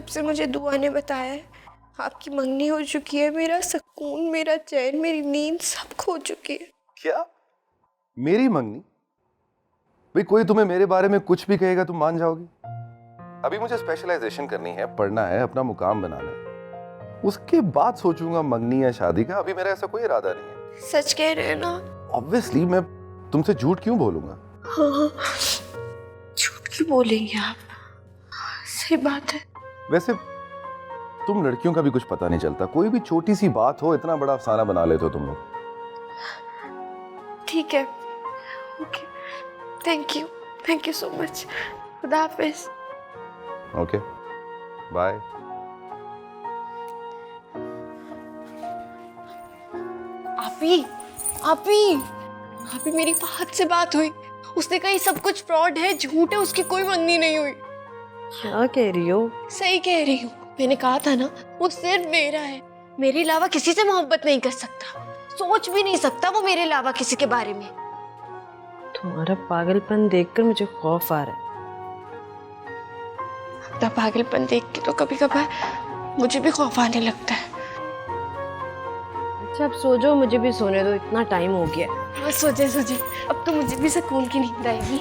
से मुझे दुआ ने बताया है आपकी मंगनी हो चुकी है। मेरा सुकून, मेरा चैन, मेरी नींद सब खो चुकी है। क्या? मेरी मंगनी? भाई कोई तुम्हें मेरे बारे में कुछ भी कहेगा तुम मान जाओगी? अभी मुझे स्पेशलाइजेशन करनी है, पढ़ना है, अपना मुकाम बनाना है, उसके बाद सोचूंगा मंगनी या शादी का। अभी मेरा ऐसा कोई इरादा नहीं है। सच कह रहे हैं ना? ऑब्वियसली, मैं तुमसे झूठ क्यों बोलूंगा? हाँ, झूठ क्यों बोलेंगे आप? सही बात है। वैसे तुम लड़कियों का भी कुछ पता नहीं चलता, कोई भी छोटी सी बात हो इतना बड़ा अफसाना बना लेते हो तुम लोग। ठीक है, okay, thank you so much. खुदा हाफिज। Okay, bye. आपी मेरी फहद से बात हुई। उसने कहा ये सब कुछ फ्रॉड है, झूठ है, उसकी कोई मंगनी नहीं हुई। क्या कह रही हो? सही कह रही हूँ। मैंने कहा था ना, वो सिर्फ मेरा है, मेरे अलावा किसी से मोहब्बत नहीं कर सकता, सोच भी नहीं सकता वो मेरे अलावा किसी के बारे में। तुम्हारा पागलपन देखकर मुझे खौफ आ रहा है। अपना पागलपन देख के तो कभी कभार मुझे भी खौफ आने लगता है। अच्छा अब सो जाओ, मुझे भी सोने दो, इतना टाइम हो गया। हाँ, सोचे अब तो मुझे भी सुकून की नींद आएगी।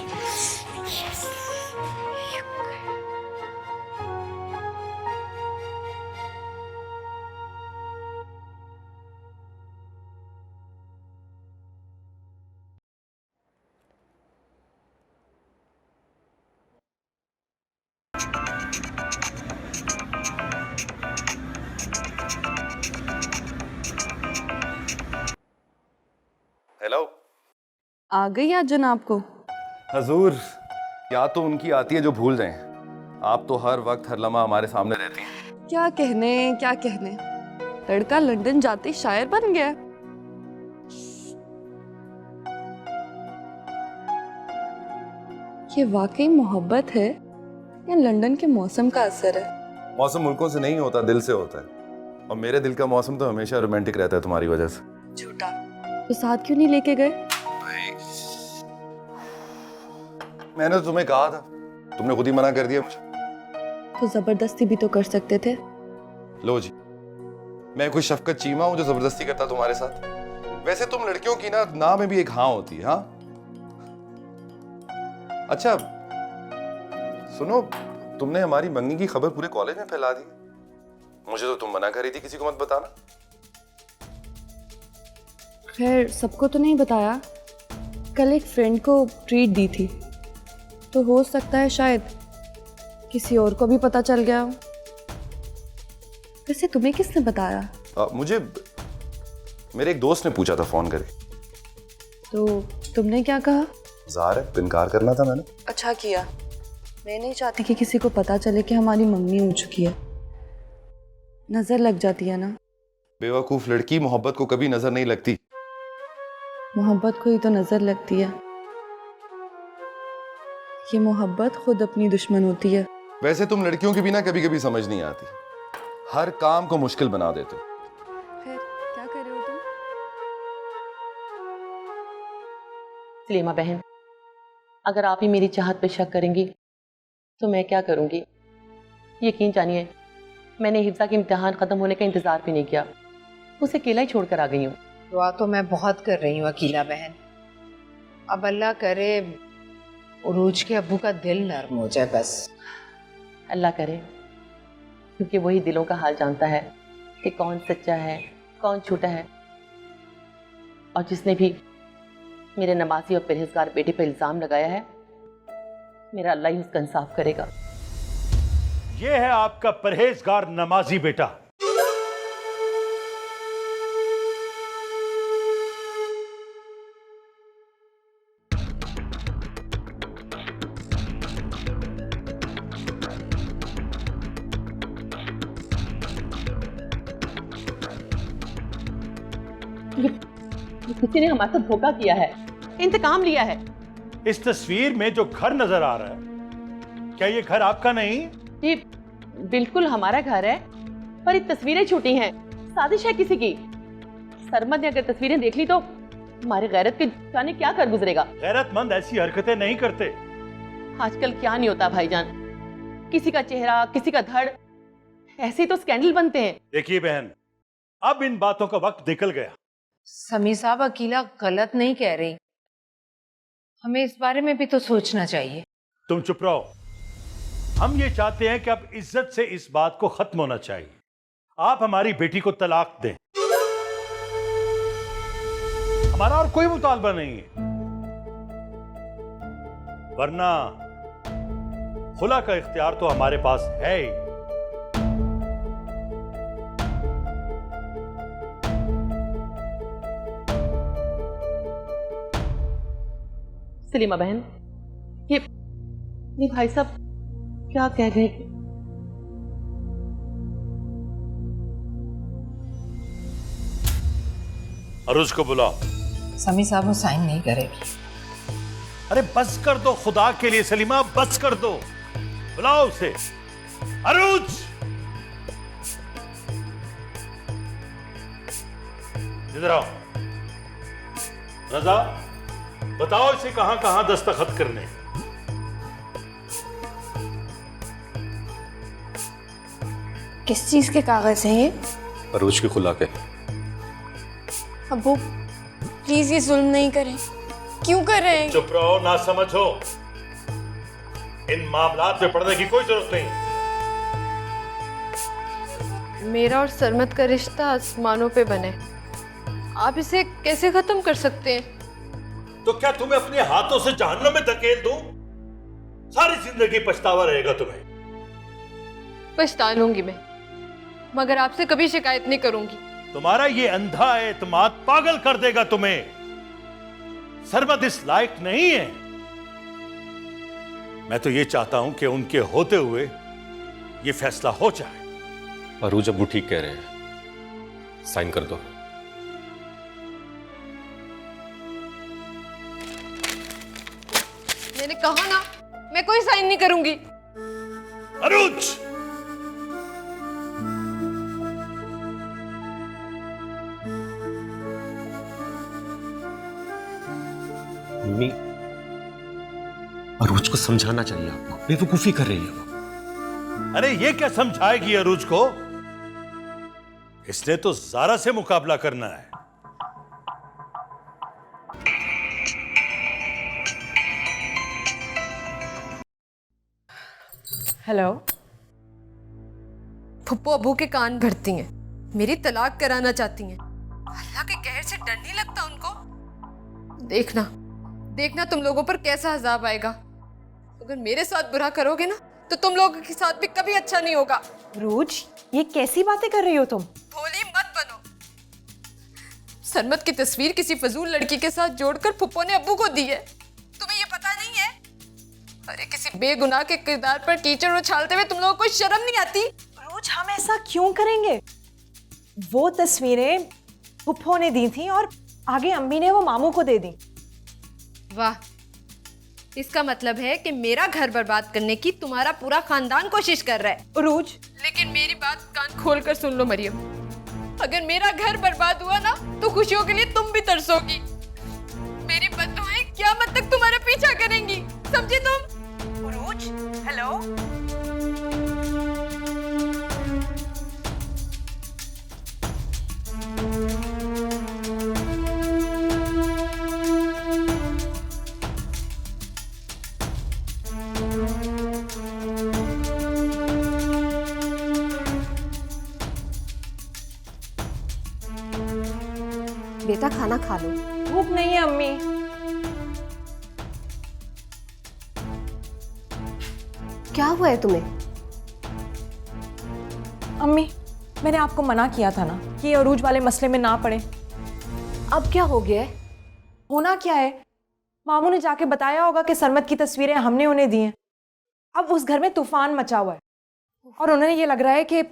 हेलो। आ गई आज जनाब को? हजूर, या तो उनकी आती है जो भूल जाएं। आप तो हर वक्त हर लम्हा हमारे सामने रहती हैं। क्या कहने, लड़का लंदन जाते शायर बन गया। ये वाकई मोहब्बत है या लंदन के मौसम का असर है? मौसम मुल्कों से नहीं होता, दिल से होता है। और मेरे दिल का मौसम तो हमेशा रोमांटिक रहता है तुम्हारी वजह से। झूठा। तो साथ क्यों नहीं लेके गए? मैंने तो तुम्हें कहा था, तुमने खुद ही मना कर दिया मुझे। तो जबरदस्ती भी तो कर सकते थे। लो जी, मैं कोई शफकत चीमा हूं जो जबरदस्ती करता तुम्हारे साथ? वैसे तुम लड़कियों की ना में भी एक हाँ होती है। हाँ, अच्छा सुनो, तुमने हमारी मंगनी की खबर पूरे कॉलेज में फैला दी। मुझे तो तुम मना कर रही थी किसी को मत बताना। खैर, सबको तो नहीं बताया। कल एक फ्रेंड को ट्रीट दी थी, तो हो सकता है शायद किसी और को भी पता चल गया हो। वैसे तुम्हें किसने बताया? मुझे मेरे एक दोस्त ने पूछा था फोन करके। तो तुमने क्या कहा? ज़ाहिर है इनकार करना था मैंने। अच्छा किया। मैं नहीं चाहती कि किसी को पता चले कि हमारी मंगनी हो चुकी है। नजर लग जाती है ना। बेवकूफ लड़की, मोहब्बत को कभी नजर नहीं लगती। मोहब्बत को ही तो नजर लगती है। ये मोहब्बत खुद अपनी दुश्मन होती है। वैसे तुम लड़कियों की भी ना कभी कभी समझ नहीं आती, हर काम को मुश्किल बना देते हो। खैर, क्या कर रहे हो तुम? सलीमा बहन, अगर आप ही मेरी चाहत पे शक करेंगी तो मैं क्या करूंगी? यकीन जानिए, मैंने हिफ्ज़ा के इम्तिहान ख़त्म होने का इंतज़ार भी नहीं किया, उसे अकेला ही छोड़कर आ गई हूँ। दुआ तो मैं बहुत कर रही हूँ अकीला बहन। अब अल्लाह करे उरूज के अब्बू का दिल नर्म हो जाए बस। अल्लाह करे, क्योंकि वही दिलों का हाल जानता है कि कौन सच्चा है कौन झूठा है। और जिसने भी मेरे नमाजी और परहेजगार बेटे पर इल्ज़ाम लगाया है, मेरा अल्लाह ही उसका इंसाफ करेगा। ये है आपका परहेजगार नमाजी बेटा। किसी ने हमारे साथ धोखा किया है, इंतकाम लिया है। इस तस्वीर में जो घर नजर आ रहा है, क्या ये घर आपका नहीं? ये बिल्कुल हमारा घर है, पर ये तस्वीरें छूटी हैं, साजिश है किसी की। सरमद ने अगर तस्वीरें देख ली तो हमारे गैरत के जाने क्या कर गुजरेगा। गैरतमंद ऐसी हरकतें नहीं करते। आजकल क्या नहीं होता भाईजान, किसी का चेहरा, किसी का धड़, ऐसे ही तो स्कैंडल बनते हैं। देखिए बहन, अब इन बातों का वक्त निकल गया। समी साहब, अकीला गलत नहीं कह रही, हमें इस बारे में भी तो सोचना चाहिए। तुम चुप रहो। हम ये चाहते हैं कि अब इज्जत से इस बात को खत्म होना चाहिए। आप हमारी बेटी को तलाक दें, हमारा और कोई मुतालबा नहीं है, वरना खुला का इख्तियार तो हमारे पास है ही। सलीमा बहन, ये भाई साहब क्या कह गए? अरुज को बुलाओ। समी साहब वो साइन नहीं करेगी। अरे बस कर दो खुदा के लिए सलीमा, बस कर दो। बुलाओ उसे। अरुज, इधर आओ। रजा, बताओ इसे कहां कहां दस्तखत करने। किस चीज के कागज हैं ये? अरूज की खुला के। अब्बू प्लीज ये जुल्म नहीं करें। क्यों कर रहे हैं? चुप रहो, ना समझो। इन मामलात में पड़ने की कोई जरूरत नहीं। मेरा और सरमत का रिश्ता आसमानों पे बने, आप इसे कैसे खत्म कर सकते हैं? तो क्या तुम्हें अपने हाथों से जहन्नम में धकेल दूं? सारी जिंदगी पछतावा रहेगा तुम्हें। पछता लूंगी मैं, मगर आपसे कभी शिकायत नहीं करूंगी। तुम्हारा ये अंधा एतमाद पागल कर देगा तुम्हें। सरमत इस लायक नहीं है। मैं तो ये चाहता हूं कि उनके होते हुए ये फैसला हो जाए। अरूज अब्बू ठीक कह रहे हैं, साइन कर दो। मैंने कहा ना, मैं कोई साइन नहीं करूंगी। अरुज, मम्मी, अरूज को समझाना चाहिए आपको, बेवकूफी कर रही है वो। अरे ये क्या समझाएगी अरूज को? इसने तो ज़ारा से मुकाबला करना है। हेलो। फुप्पो अबू के कान भरती हैं, मेरी तलाक कराना चाहती हैं। अल्लाह के कहर से डर नहीं लगता उनको? देखना देखना तुम लोगों पर कैसा अजाब आएगा। अगर मेरे साथ बुरा करोगे ना, तो तुम लोगों के साथ भी कभी अच्छा नहीं होगा। रूज, ये कैसी बातें कर रही हो तुम? भोली मत बनो। सरमत की तस्वीर किसी फजूल लड़की के साथ जोड़कर फुप्पो ने अब्बू को दी है। तुम्हें ये पता नहीं है? अरे किसी बेगुनाह के किरदार पर कीचड़ उछालते हुए तुम लोगों को शर्म नहीं आती? रूज, हम ऐसा क्यों करेंगे? वो तस्वीरें फुप्पो ने दी थी और आगे अम्मी ने वो मामू को दे दी। वाह, इसका मतलब है कि मेरा घर बर्बाद करने की तुम्हारा पूरा खानदान कोशिश कर रहा है। रूज, लेकिन मेरी बात कान खोल कर सुन लो मरियम, अगर मेरा घर बर्बाद हुआ ना, तो खुशियों के लिए तुम भी तरसोगी। मेरी बद्दुआएं क़यामत तक तुम्हारा पीछा करेंगी, समझे तुम? रूज, हेलो। बेटा खाना खा लो। भूख नहीं है अम्मी। क्या हुआ है तुम्हें? अम्मी, मैंने आपको मना किया था ना कि ये अरूज वाले मसले में ना पड़े। अब क्या हो गया है? होना क्या है, मामू ने जाके बताया होगा कि सरमत की तस्वीरें हमने उन्हें दी हैं। अब उस घर में तूफान मचा हुआ है और उन्हें ये लग रहा है कि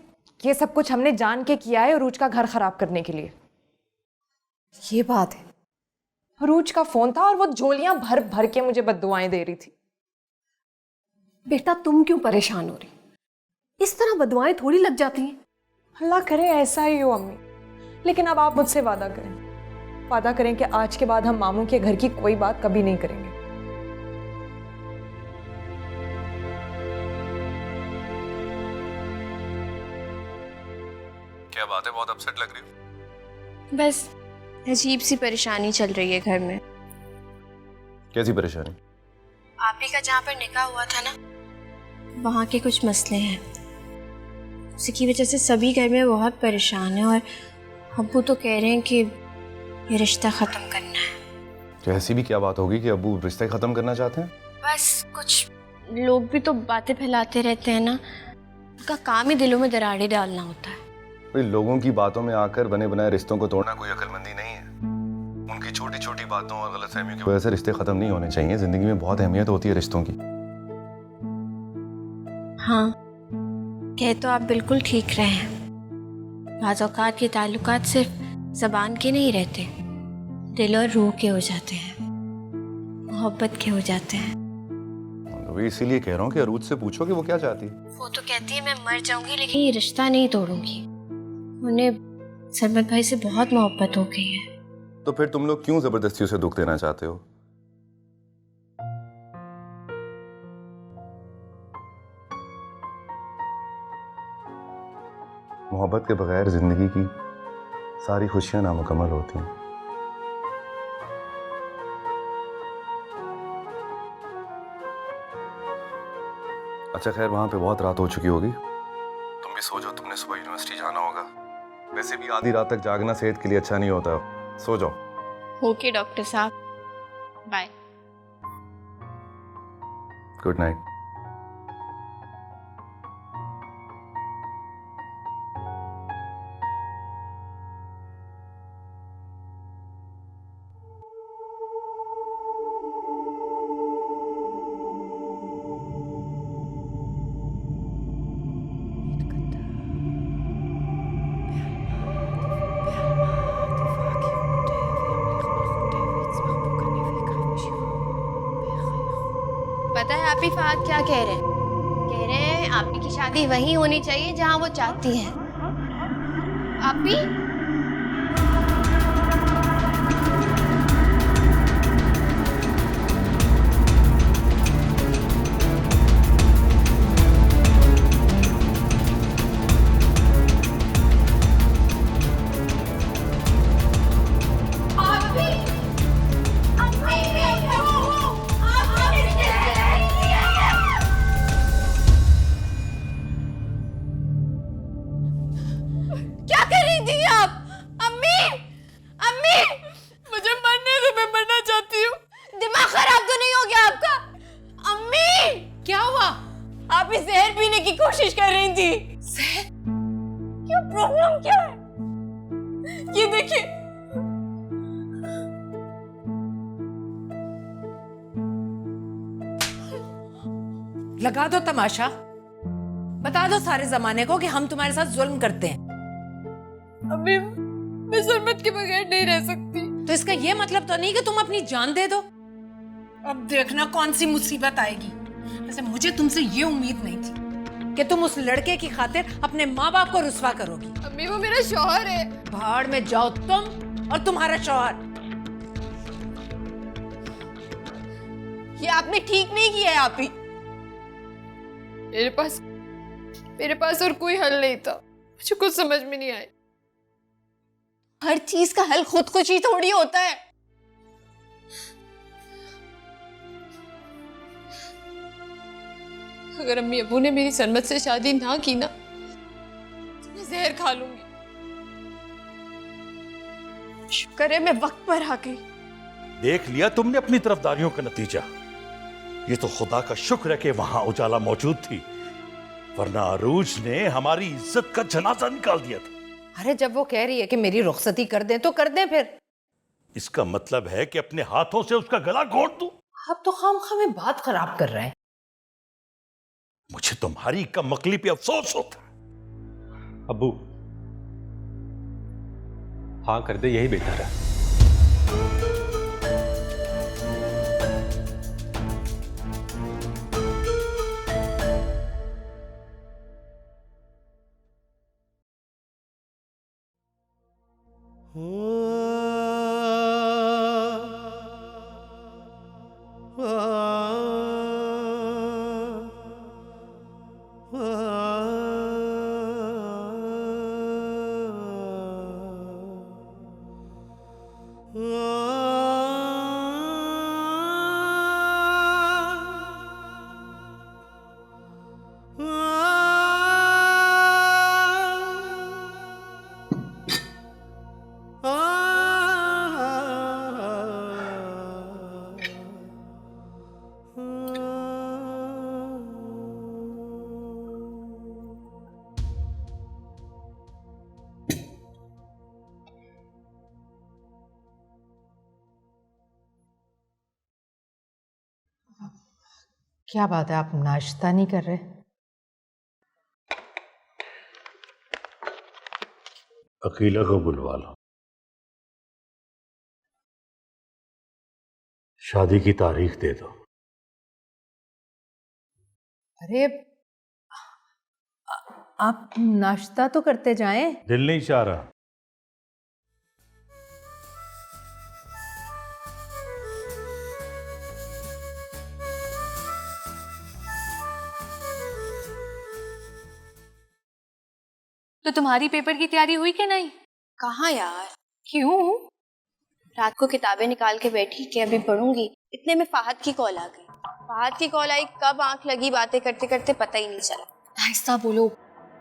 ये सब कुछ हमने जान के किया है अरूज का घर खराब करने के लिए। ये बात है। अरूज का फोन था और वो झोलियां भर भर के मुझे बद्दुआएं दे रही थी। बेटा तुम क्यों परेशान हो रही? इस तरह बदुआएं थोड़ी लग जाती हैं। अल्लाह करे ऐसा ही हो अम्मी, लेकिन अब आप मुझसे वादा करें, वादा करें कि आज के बाद हम मामू के घर की कोई बात कभी नहीं करेंगे। बहुत अपसेट लग रही हो। बस अजीब सी परेशानी चल रही है घर में। कैसी परेशानी? आप ही का जहाँ पर निकाह हुआ था ना, वहाँ के कुछ मसले हैं। उसकी वजह से सभी घर में बहुत परेशान हैं और अब्बू तो कह रहे हैं कि ये रिश्ता ख़त्म करना है। तो ऐसी भी क्या बात होगी कि अब्बू रिश्ते खत्म करना चाहते हैं? बस कुछ लोग भी तो बातें फैलाते रहते हैं ना, उनका काम ही दिलों में दरारें डालना होता है। भाई लोगों की बातों में आकर बने बनाए रिश्तों को तोड़ना कोई अक्लमंदी नहीं है। उनकी छोटी छोटी बातों और गलतफहमियों की वजह से रिश्ते खत्म नहीं होने चाहिए। जिंदगी में बहुत अहमियत होती है रिश्तों की। हाँ, कह तो आप बिल्कुल ठीक रहे हैं। बाज़ औक़ात के ताल्लुकात सिर्फ ज़बान के नहीं रहते, दिल और रूह के हो जाते हैं, मोहब्बत के हो जाते हैं। वही इसीलिए कह रहा हूँ कि अरूज से पूछो कि वो क्या चाहती है। वो तो कहती है मैं मर जाऊंगी लेकिन ये रिश्ता नहीं तोड़ूंगी। उन्हें सरमत भाई से बहुत मोहब्बत हो गई है। तो फिर तुम लोग क्यों जबरदस्ती उसे दुख देना चाहते हो? मोहब्बत के बगैर जिंदगी की सारी खुशियां नामुकम्मल होती हैं। अच्छा खैर, वहां पे बहुत रात हो चुकी होगी, तुम भी सो जाओ। तुमने सुबह यूनिवर्सिटी जाना होगा। वैसे भी आधी रात तक जागना सेहत के लिए अच्छा नहीं होता। सो जाओ। ओके डॉक्टर साहब, बाय। Good night. पता है आप ही फहद क्या कह रहे हैं? कह रहे हैं आपी की शादी वहीं होनी चाहिए जहां वो चाहती हैं। आपी क्या कर रही थी आप? अम्मी, अम्मी, मुझे मरने दो, मैं मरना चाहती हूँ। दिमाग खराब तो नहीं हो गया आपका? अम्मी, क्या हुआ? आप ही जहर पीने की कोशिश कर रही थी। जहर? क्या प्रॉब्लम क्या है? ये देखिए। लगा दो तमाशा, बता दो सारे जमाने को कि हम तुम्हारे साथ जुल्म करते हैं। अम्मी, मैं सरमत के बगैर नहीं रह सकती। तो इसका ये मतलब तो नहीं कि तुम अपनी जान दे दो। अब देखना कौन सी मुसीबत आएगी। वैसे मुझे तुमसे ये उम्मीद नहीं थी कि तुम उस लड़के की खातिर अपने माँ बाप को रुस्वा करोगी। अम्मी, वो मेरा शौहर है। भाड़ में जाओ तुम और तुम्हारा शौहर। ये आपने ठीक नहीं किया है आप ही। मेरे पास और कोई हल नहीं था। मुझे कुछ समझ में नहीं आया। हर चीज का हल खुदकुशी थोड़ी होता है। अगर अम्मी अबू ने मेरी सरमत से शादी ना की ना, तो मैं जहर खा लूंगी। शुक्र है मैं वक्त पर आ गई। देख लिया तुमने अपनी तरफदारियों का नतीजा। ये तो खुदा का शुक्र है कि वहां उजाला मौजूद थी, वरना अरूज ने हमारी इज्जत का जनाजा निकाल दिया था। अरे जब वो कह रही है कि मेरी रुखसती कर दें तो कर दें फिर। इसका मतलब है कि अपने हाथों से उसका गला घोट दूं? आप तो खामखा में बात खराब कर रहे हैं। मुझे तुम्हारी कमअक्ली पे अफसोस होता है। अब्बू हाँ कर दे, यही बेहतर है। क्या बात है, आप नाश्ता नहीं कर रहे? अकीला को बुलवा लो, शादी की तारीख दे दो। अरे आप नाश्ता तो करते जाएं। दिल नहीं चाह रहा। तो तुम्हारी पेपर की तैयारी हुई कि नहीं? कहाँ यार, क्यों? रात को किताबें निकाल के बैठी कि अभी पढ़ूंगी, इतने में फाहद की कॉल आ गई। फाहद की कॉल आई, कब आंख लगी बातें करते करते पता ही नहीं चला। आहिस्ता बोलो,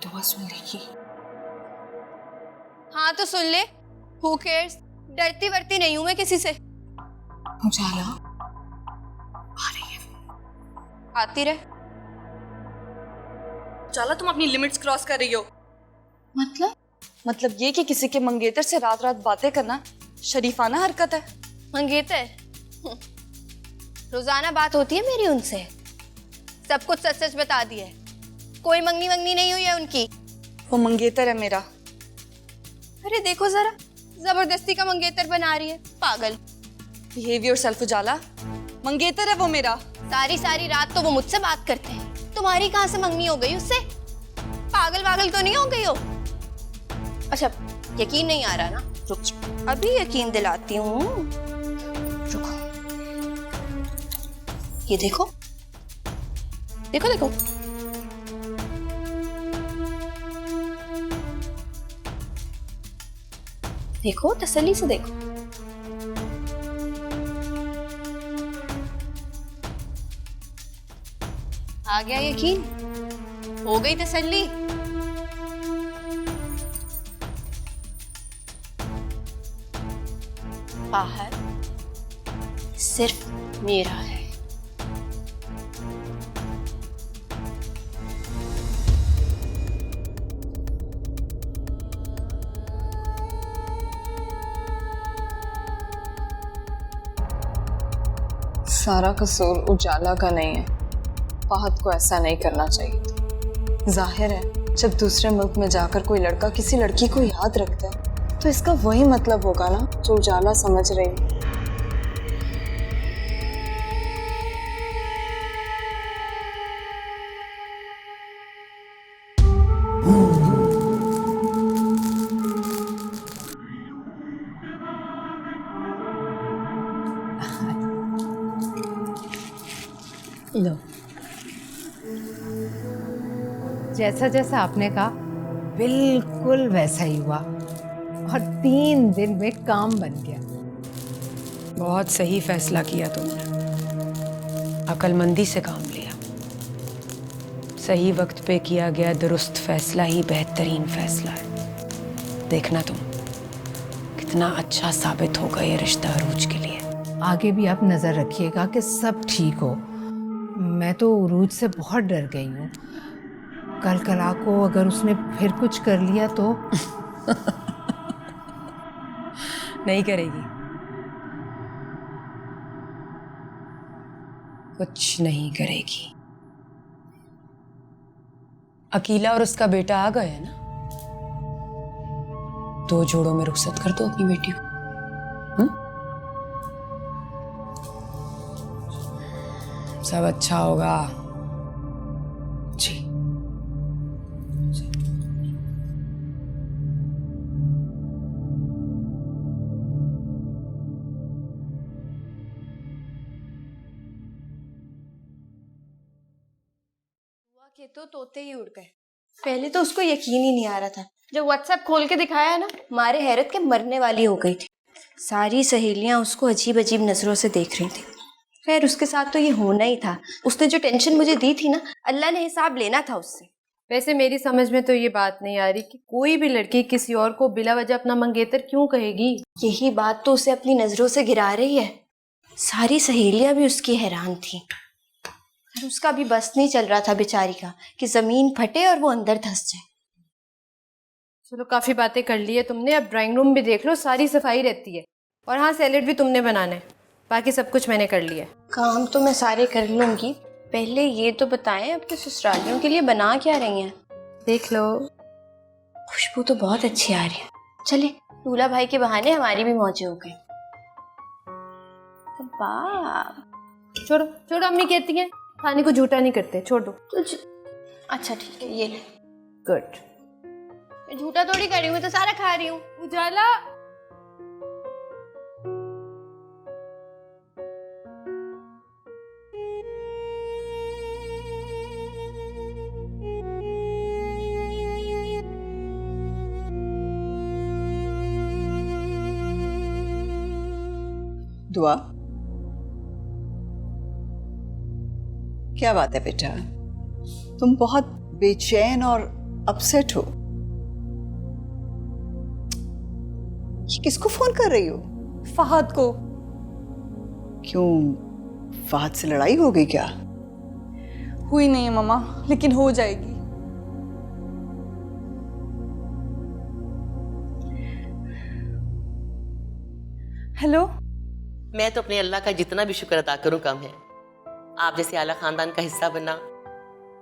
दुआ सुन लेगी। हाँ तो सुन ले, हु केयर्स, डरती वरती नहीं हूं मैं किसी से। उजाला आ रही है। आती रहे। उजाला, तुम अपनी लिमिट्स क्रॉस कर रही हो। मतलब ये कि किसी के मंगेतर से रात रात बातें करना शरीफाना हरकत है। मंगेतर? रोजाना बात होती है मेरी उनसे, सब कुछ सच सच बता दिया है, कोई मंगनी वंगनी नहीं हुई है उनकी। वो मंगेतर है मेरा। अरे देखो जरा, जबरदस्ती का मंगेतर बना रही है, पागल। बिहेव योरसेल्फ उजाला, मंगेतर है वो मेरा। सारी सारी रात तो वो मुझसे बात करते हैं, तुम्हारी कहाँ से मंगनी हो गई उससे? पागल पागल तो नहीं हो गई हो? अच्छा, यकीन नहीं आ रहा ना? रुक जाओ, अभी यकीन दिलाती हूँ। रुको, ये देखो देखो देखो, देखो तसल्ली से देखो। आ गया यकीन? हो गई तसल्ली? बाहर सिर्फ मेरा है। सारा कसूर उजाला का नहीं है, फाहद को ऐसा नहीं करना चाहिए था। जाहिर है जब दूसरे मुल्क में जाकर कोई लड़का किसी लड़की को याद रखता है तो इसका वही मतलब होगा ना जो उजाला समझ रही है। लो, जैसा जैसा आपने कहा बिल्कुल वैसा ही हुआ, और 3 दिन में काम बन गया। बहुत सही फैसला किया तुमने, अक्लमंदी से काम लिया। सही वक्त पे किया गया दुरुस्त फैसला ही बेहतरीन फैसला है। देखना तुम, कितना अच्छा साबित होगा ये रिश्ता अरूज के लिए। आगे भी आप नजर रखिएगा कि सब ठीक हो। मैं तो उरूज से बहुत डर गई हूँ, कल कला को अगर उसने फिर कुछ कर लिया तो नहीं करेगी, कुछ नहीं करेगी। अकीला और उसका बेटा आ गए हैं ना, 2 जोड़ों में रुखसत कर दो अपनी बेटी को। सब अच्छा होगा जी। के तो तोते ही उड़ गए। पहले तो उसको यकीन ही नहीं आ रहा था, जब व्हाट्सएप खोल के दिखाया ना, मारे हैरत के मरने वाली हो गई थी। सारी सहेलियां उसको अजीब अजीब नजरों से देख रही थी। खैर उसके साथ तो ये होना ही था, उसने जो टेंशन मुझे दी थी ना, अल्लाह ने हिसाब लेना था उससे। वैसे मेरी समझ में तो ये बात नहीं आ रही कि कोई भी लड़की किसी और को बिला वजह अपना मंगेतर क्यों कहेगी। यही बात तो उसे अपनी नजरों से गिरा रही है। सारी सहेलियां भी उसकी हैरान थी, और उसका भी बस नहीं चल रहा था बेचारी का कि जमीन फटे और वो अंदर धंस जाए। चलो काफी बातें कर ली है तुमने, अब ड्राइंग रूम भी देख लो, सारी सफाई रहती है। और हाँ, सैलेड भी तुमने बनाना है, बाकी सब कुछ मैंने कर लिया है। काम तो मैं सारे कर लूंगी, पहले ये तो बताएं अपने ससुरालियों के लिए बना क्या रही हैं? देख लो, खुशबू तो बहुत अच्छी आ रही है। चले, दूल्हा भाई के बहाने हमारी भी मौजें हो गई। वाह, छोड़ो छोड़ो, अम्मी कहती हैं खाने को झूठा नहीं करते, छोड़ दो। तो अच्छा ठीक है, ये ले। गुड। मैं झूठा थोड़ी कर रही हूँ, मैं तो सारा खा रही हूँ। उजाला, दुआ, क्या बात है बेटा, तुम बहुत बेचैन और अपसेट हो। ये किसको फोन कर रही हो? फहद को। क्यों, फहद से लड़ाई हो गई क्या? हुई नहीं है मामा, लेकिन हो जाएगी। हेलो। मैं तो अपने अल्लाह का जितना भी शुक्र अदा करूं कम है। आप जैसे आला खानदान का हिस्सा बनना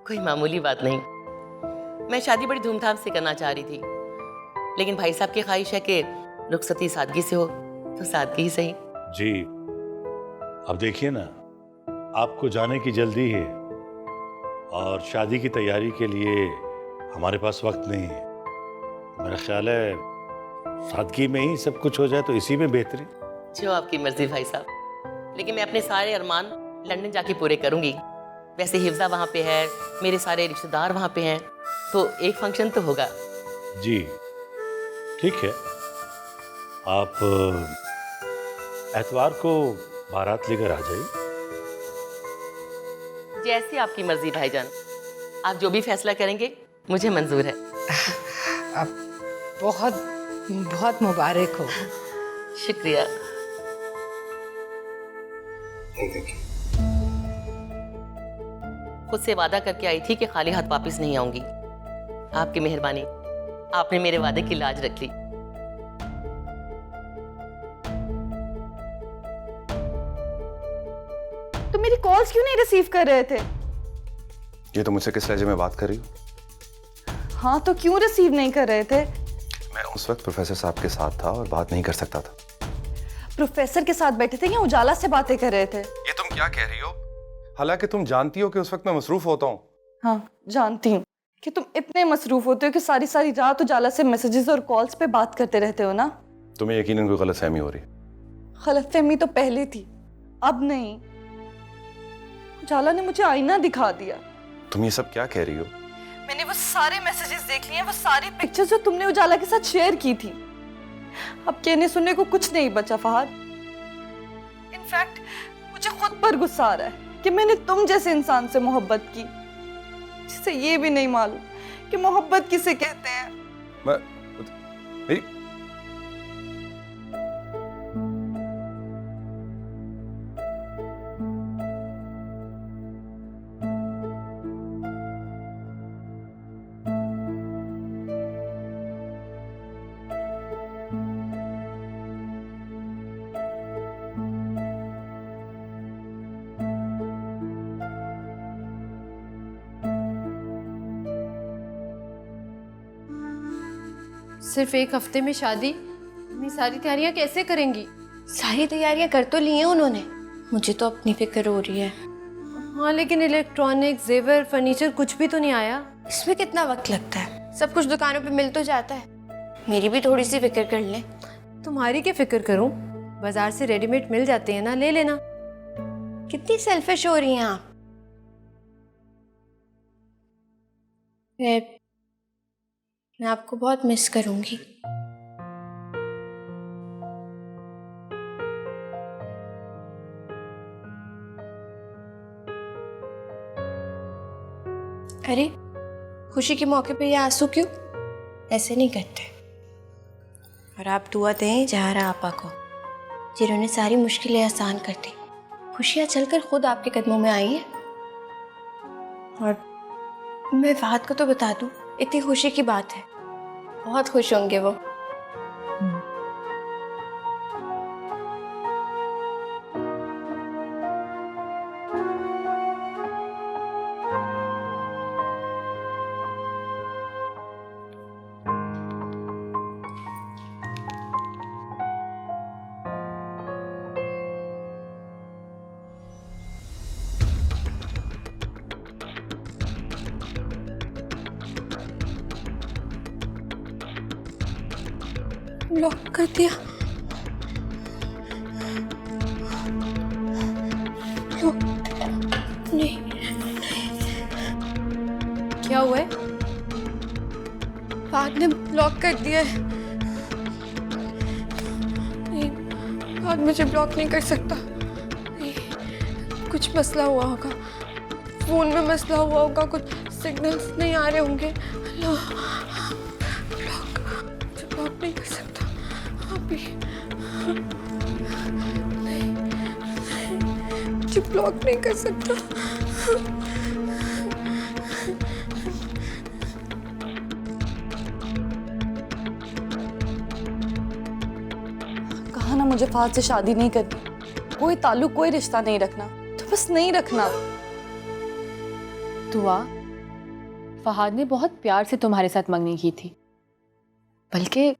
कोई मामूली बात नहीं। मैं शादी बड़ी धूमधाम से करना चाह रही थी, लेकिन भाई साहब की ख्वाहिश है कि रुखसती सादगी से हो, तो सादगी ही सही। जी, अब देखिए ना, आपको जाने की जल्दी है और शादी की तैयारी के लिए हमारे पास वक्त नहीं है। मेरा ख्याल है सादगी में ही सब कुछ हो जाए तो इसी में बेहतरी। जो आपकी मर्जी भाई साहब, लेकिन मैं अपने सारे अरमान लंदन जाके पूरे करूंगी। वैसे हिफ्जा वहाँ पे है, मेरे सारे रिश्तेदार वहाँ पे हैं, तो एक फंक्शन तो होगा। जी ठीक है, आप एतवार को बारात लेकर आ जाइए। जैसी आपकी मर्जी भाईजान, आप जो भी फैसला करेंगे मुझे मंजूर है। अब बहुत बहुत मुबारक हो। शुक्रिया। खुद से वादा करके आई थी कि खाली हाथ वापस नहीं आऊंगी। आपकी मेहरबानी, आपने मेरे वादे की लाज रख ली। तुम मेरी कॉल्स क्यों नहीं रिसीव कर रहे थे? ये तो मुझसे किस लहजे में बात कर रही हो? हाँ, तो क्यों रिसीव नहीं कर रहे थे? मैं उस वक्त प्रोफेसर साहब के साथ था और बात नहीं कर सकता था। प्रोफेसर के साथ बैठे थे या उजाला से बातें कर रहे थे? ये तुम क्या कह रही हो? हालांकि तुम जानती हो कि उस वक्त मैं मसरूफ होता हूँ। हाँ, जानती हूँ कि तुम इतने मसरूफ होते हो कि सारी सारी रात उजाला से मैसेजेस और कॉल्स पे बात करते रहते हो ना। तुम्हें यकीनन कोई गलतफहमी हो रही। गलतफहमी तो पहले थी, अब नहीं। उजाला ने मुझे आईना दिखा दिया। तुम ये सब क्या कह रही हो? मैंने वो सारे मैसेजेस देख लिए, वो सारी पिक्चर्स जो तुमने उजाला के साथ शेयर की थी। अब कहने सुनने को कुछ नहीं बचा फहद। इनफैक्ट मुझे खुद पर गुस्सा आ रहा है कि मैंने तुम जैसे इंसान से मोहब्बत की, जिसे ये भी नहीं मालूम कि मोहब्बत किसे कहते हैं। मेरी सिर्फ एक हफ्ते में शादी, इतनी सारी तैयारियां कैसे करेंगी? सारी तैयारियां कर तो ली हैं उन्होंने, मुझे तो अपनी फिक्र हो रही है। हाँ, लेकिन इलेक्ट्रॉनिक, जेवर, फर्नीचर कुछ भी तो नहीं आया। इसमें कितना वक्त लगता है? सब कुछ दुकानों पे मिल तो जाता है। मेरी भी थोड़ी सी फिक्र कर लें। तुम्हारी क्या फिक्र करूं? बाजार से रेडीमेड मिल जाते हैं ना, ले लेना। कितनी सेल्फिश हो रही हैं आप। मैं आपको बहुत मिस करूंगी। अरे, खुशी के मौके पे ये आंसू क्यों? ऐसे नहीं करते। और आप दुआ दें जहारा आपा को, जिन्होंने सारी मुश्किलें आसान कर दी। खुशियाँ चलकर खुद आपके कदमों में आई हैं। और मैं फहद को तो बता दूं, इतनी खुशी की बात है, बहुत खुश होंगे वो। ब्लॉक कर दिया। ब्लॉक नहीं। क्या हुआ है? फहद ने ब्लॉक कर दिया है। नहीं, फहद मुझे ब्लॉक नहीं कर सकता। नहीं, कुछ मसला हुआ होगा, फोन में मसला हुआ होगा, कुछ सिग्नल्स नहीं आ रहे होंगे। अल्लाह, मुझे ब्लॉक नहीं कर सकता अभी। नहीं, मुझे ब्लॉक नहीं कर सकता। कहा ना मुझे फहद से शादी नहीं करनी, कोई ताल्लुक कोई रिश्ता नहीं रखना, तो बस नहीं रखना। दुआ, फहद ने बहुत प्यार से तुम्हारे साथ मंगनी की थी, बल्कि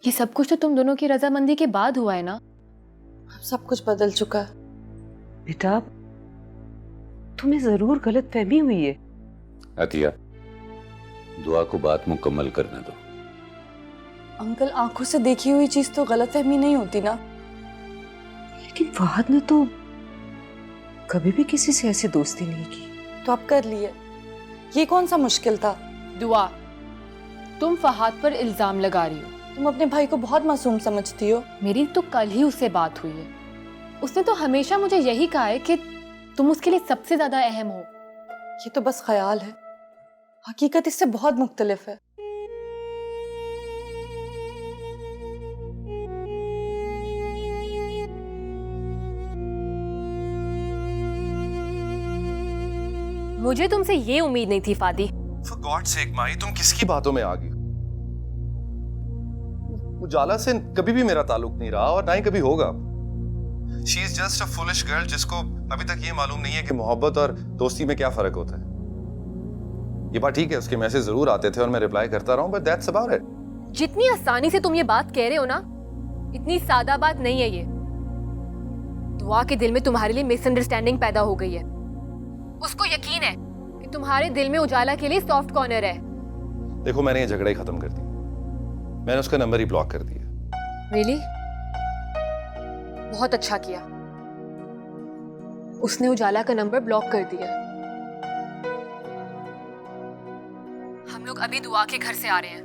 ये सब कुछ तो तुम दोनों की रजामंदी के बाद हुआ है ना। अब सब कुछ बदल चुका है। बेटा, तुम्हें जरूर गलत फहमी हुई है। अतिया, दुआ को बात मुकम्मल करने दो। अंकल, आंखों से देखी हुई चीज तो गलतफहमी नहीं होती ना। लेकिन फहद ने तो कभी भी किसी से ऐसी दोस्ती नहीं की। तो अब कर लिए, ये कौन सा मुश्किल था। दुआ, तुम फहद पर इल्जाम लगा रही हो। तुम अपने भाई को बहुत मासूम समझती हो। मेरी तो कल ही उससे बात हुई है। उसने तो हमेशा मुझे यही कहा है कि तुम उसके लिए सबसे ज्यादा अहम हो। ये तो बस ख्याल है, हकीकत इससे बहुत मुख्तलिफ है। मुझे तुमसे ये उम्मीद नहीं थी फादी। For God's sake, माही, तुम किसकी बातों में आ गई? उजाला से कभी भी मेरा ताल्लुक नहीं रहा और ना ही कभी होगा। She is just a foolish girl जिसको अभी तक ये मालूम नहीं है कि मोहब्बत और दोस्ती में क्या फर्क होता है। ये बात ठीक है, उसके मैसेज जरूर आते थे और मैं रिप्लाई करता रहा हूं, but that's about it। जितनी आसानी से तुम ये बात कह रहे हो ना, इतनी सादा बात नहीं है ये। दुआ के दिल में तुम्हारे लिए मिसअंडरस्टैंडिंग पैदा हो गई है। उसको यकीन है कि तुम्हारे दिल में उजाला के लिए सॉफ्ट कॉर्नर है। देखो, मैंने ये झगड़ा ही खत्म कर दिया। मैंने उसका नंबर ही ब्लॉक कर दिया। रियली? बहुत अच्छा किया। उसने उजाला का नंबर ब्लॉक कर दिया। हम लोग अभी दुआ के घर से आ रहे हैं।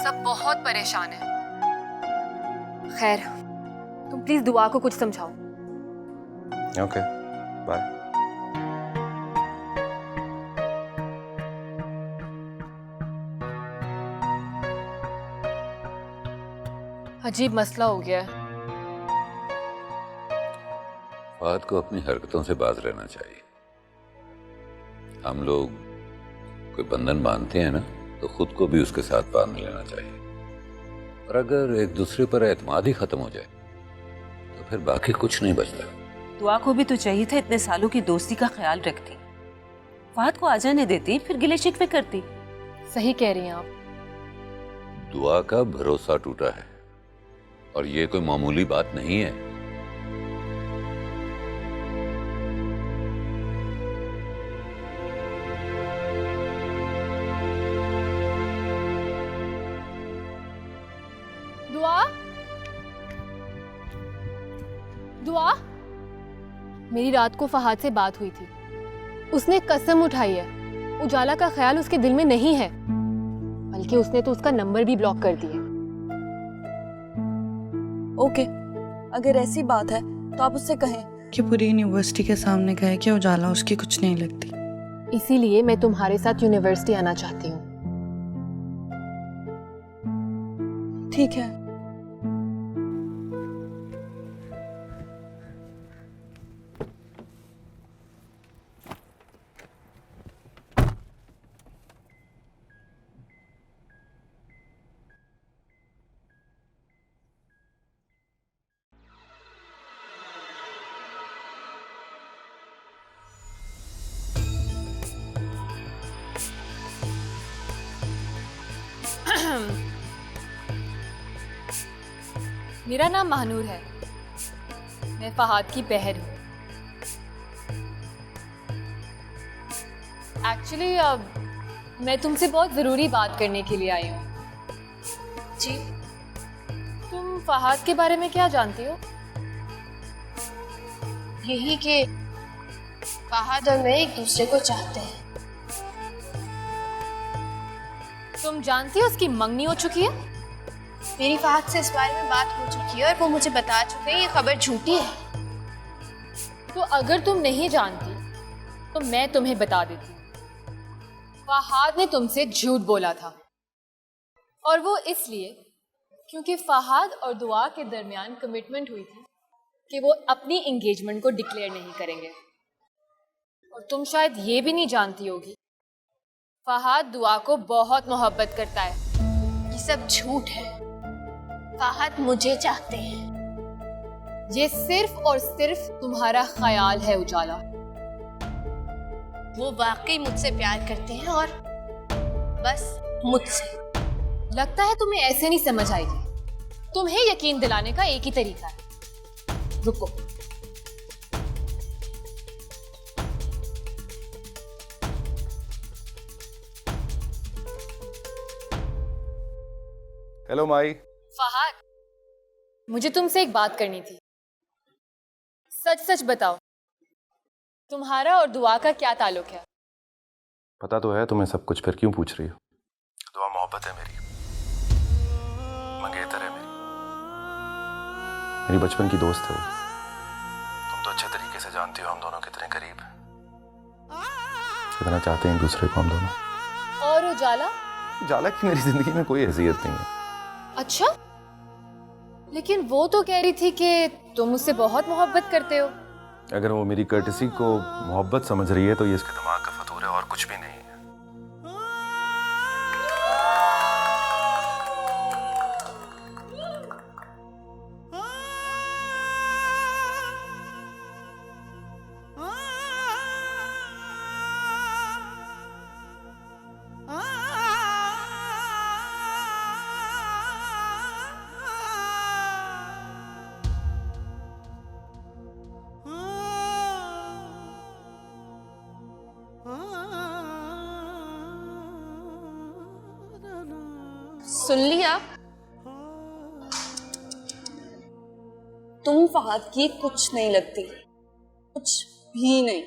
सब बहुत परेशान हैं। खैर, तुम प्लीज दुआ को कुछ समझाओ। Okay, bye. अजीब मसला हो गया है। फहद को अपनी हरकतों से बाज रहना चाहिए। हम लोग कोई बंधन बांधते हैं ना, तो खुद को भी उसके साथ बांध लेना चाहिए। और अगर एक दूसरे पर एतमाद ही खत्म हो जाए तो फिर बाकी कुछ नहीं बचता। दुआ को भी तो चाहिए था इतने सालों की दोस्ती का ख्याल रखती। फहद को आ जाने देती, फिर गिले शिकवे करती। सही कह रही हैं आप। दुआ का भरोसा टूटा है और ये कोई मामूली बात नहीं है। दुआ, दुआ, मेरी रात को फहद से बात हुई थी। उसने कसम उठाई है उजाला का ख्याल उसके दिल में नहीं है, बल्कि उसने तो उसका नंबर भी ब्लॉक कर दिया। ओके, अगर ऐसी बात है तो आप उससे कहें कि पूरी यूनिवर्सिटी के सामने कहे कि उजाला उसकी कुछ नहीं लगती। इसीलिए मैं तुम्हारे साथ यूनिवर्सिटी आना चाहती हूँ। ठीक है। मेरा नाम महानूर है। मैं फहद की बहन हूँ। एक्चुअली मैं तुमसे बहुत ज़रूरी बात करने के लिए आई हूँ। जी, फहाद के बारे में क्या जानती हो? यही कि फहाद और मैं एक दूसरे को चाहते हैं। तुम जानती हो उसकी मंगनी हो चुकी है? मेरी फहाद से इस बारे में बात हो चुकी है और वो मुझे बता चुके हैं ये खबर झूठी है। तो अगर तुम नहीं जानती तो मैं तुम्हें बता देती हूँ। फहाद ने तुमसे झूठ बोला था, और वो इसलिए क्योंकि फहाद और दुआ के दरमियान कमिटमेंट हुई थी कि वो अपनी एंगेजमेंट को डिक्लेयर नहीं करेंगे। और तुम शायद ये भी नहीं जानती होगी, फहाद दुआ को बहुत मोहब्बत करता है। ये सब झूठ है। फहाद मुझे चाहते हैं। ये सिर्फ और सिर्फ तुम्हारा ख्याल है उजाला। वो वाकई मुझसे प्यार करते हैं, और बस मुझसे। लगता है तुम्हें ऐसे नहीं समझ आएगी। तुम्हें यकीन दिलाने का एक ही तरीका है। रुको। हेलो माई। फहाद, मुझे तुमसे एक बात करनी थी। सच सच बताओ, तुम्हारा और दुआ का क्या ताल्लुक है? पता तो है तुम्हें सब कुछ, फिर क्यों पूछ रही हो? दुआ मोहब्बत है मेरी, मंगेतर है मेरी बचपन की दोस्त है वो। तुम तो अच्छे तरीके से जानती हो हम दोनों कितने करीब हैं, कितना चाहते हैं एक दूसरे को हम दोनों। और उजाला? उजाला की मेरी जिंदगी में कोई हैसियत नहीं है। अच्छा, लेकिन वो तो कह रही थी कि तुम उससे बहुत मोहब्बत करते हो। अगर वो मेरी कर्टसी को मोहब्बत समझ रही है तो ये इसके दिमाग का फतूर है और कुछ भी नहीं है। सुन लिया? तुम फहाद की कुछ नहीं लगती, कुछ भी नहीं।